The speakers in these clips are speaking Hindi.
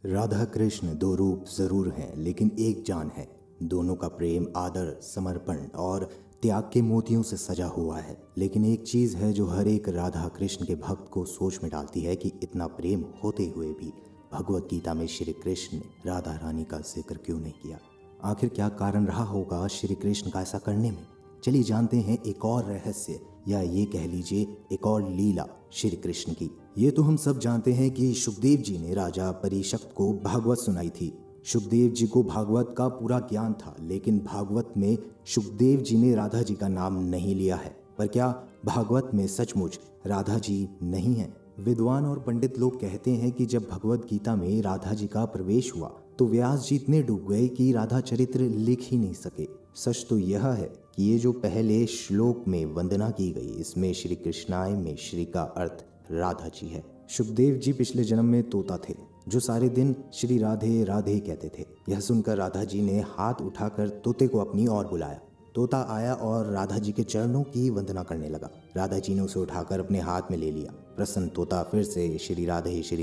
राधा कृष्ण दो रूप जरूर हैं, लेकिन एक जान है। दोनों का प्रेम, आदर, समर्पण और त्याग के मोतियों से सजा हुआ है। लेकिन एक चीज है जो हर एक राधा कृष्ण के भक्त को सोच में डालती है कि इतना प्रेम होते हुए भी भगवत गीता में श्री कृष्ण ने राधा रानी का जिक्र क्यों नहीं किया। आखिर क्या कारण रहा होगा श्री कृष्ण का ऐसा करने में। चलिए जानते हैं एक और रहस्य, या ये कह लीजिए एक और लीला श्री कृष्ण की। ये तो हम सब जानते हैं कि सुखदेव जी ने राजा परीक्षित को भागवत सुनाई थी। सुखदेव जी को भागवत का पूरा ज्ञान था, लेकिन भागवत में सुखदेव जी ने राधा जी का नाम नहीं लिया है। पर क्या भागवत में सचमुच राधा जी नहीं है? विद्वान और पंडित लोग कहते हैं कि जब भगवत गीता में राधा जी का प्रवेश हुआ तो व्यास जी इतने डूब गए कि राधा चरित्र लिख ही नहीं सके। सच तो यह है कि ये जो पहले श्लोक में वंदना की गई, इसमें श्री कृष्णाय में श्री का अर्थ राधा जी है। सुखदेव जी पिछले जन्म में तोता थे जो सारे दिन श्री राधे राधे कहते थे। यह सुनकर राधा जी ने हाथ उठाकर तोते को अपनी ओर बुलाया। तोता आया और राधा जी के चरणों की वंदना करने लगा। राधा जी ने उसे उठाकर अपने हाथ में ले लिया। प्रसन्न तोता फिर से श्री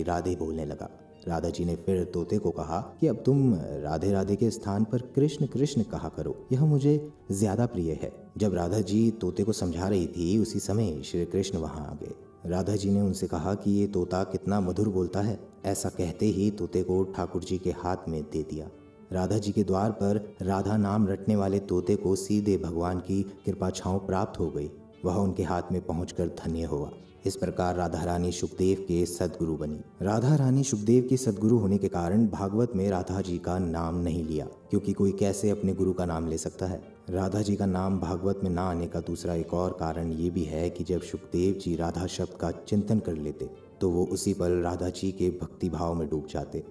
राधे बोलने लगा। राधा जी ने फिर तोते को कहा कि अब तुम राधे राधे के स्थान पर कृष्ण कृष्ण कहा करो, यह मुझे ज्यादा प्रिय है। जब राधा जी तोते को समझा रही थी, उसी समय श्री कृष्ण वहां आ गए। राधा जी ने उनसे कहा कि ये तोता कितना मधुर बोलता है। ऐसा कहते ही तोते को ठाकुर जी के हाथ में दे दिया। राधा जी के द्वार पर राधा नाम रटने वाले तोते को सीधे भगवान की कृपा छांव प्राप्त हो गई। वह उनके हाथ में पहुंचकर धन्य हुआ। इस प्रकार राधा रानी सुखदेव के सदगुरु बनी। राधा रानी सुखदेव के सदगुरु होने के कारण भागवत में राधा जी का नाम नहीं लिया, क्योंकि कोई कैसे अपने गुरु का नाम ले सकता है। राधा जी का नाम भागवत में ना आने का दूसरा एक और कारण ये भी है कि जब सुखदेव जी राधा शब्द का चिंतन कर लेते तो वो उसी पल राधा जी के भक्ति भाव में डूब जाते।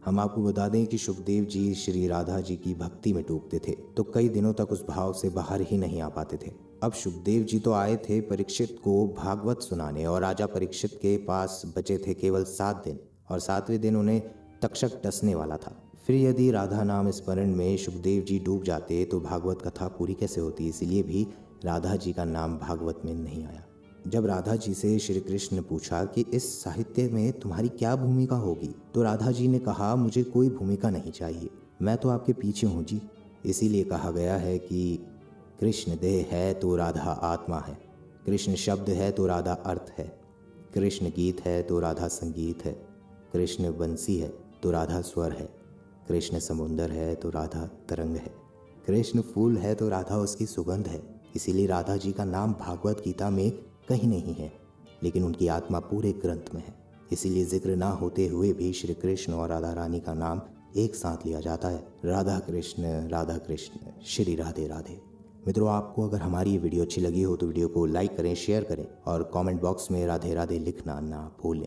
हम आपको बता दें कि सुखदेव जी श्री राधा जी की भक्ति में डूबते थे तो कई दिनों तक उस भाव से बाहर ही नहीं आ पाते थे। अब सुखदेव जी तो आए थे परीक्षित को भागवत सुनाने, और राजा परीक्षित के पास बचे थे केवल 7 दिन, और 7वें दिन उन्हें तक्षक डसने वाला था। फिर यदि राधा नाम स्मरण में सुखदेव जी डूब जाते तो भागवत कथा पूरी कैसे होती। इसलिए भी राधा जी का नाम भागवत में नहीं आया। जब राधा जी से श्री कृष्ण ने पूछा कि इस साहित्य में तुम्हारी क्या भूमिका होगी, तो राधा जी ने कहा, मुझे कोई भूमिका नहीं चाहिए, मैं तो आपके पीछे हूँ जी। इसीलिए कहा गया है कि कृष्ण देह है तो राधा आत्मा है, कृष्ण शब्द है तो राधा अर्थ है, कृष्ण गीत है तो राधा संगीत है, कृष्ण बंसी है तो राधा स्वर है, कृष्ण समुंदर है तो राधा तरंग है, कृष्ण फूल है तो राधा उसकी सुगंध है। इसीलिए राधा जी का नाम भागवत गीता में कहीं नहीं है, लेकिन उनकी आत्मा पूरे ग्रंथ में है। इसीलिए जिक्र ना होते हुए भी श्री कृष्ण और राधा रानी का नाम एक साथ लिया जाता है, राधा कृष्ण श्री राधे राधे। मित्रों, आपको अगर हमारी ये वीडियो अच्छी लगी हो तो वीडियो को लाइक करें, शेयर करें और कमेंट बॉक्स में राधे राधे लिखना ना भूलें।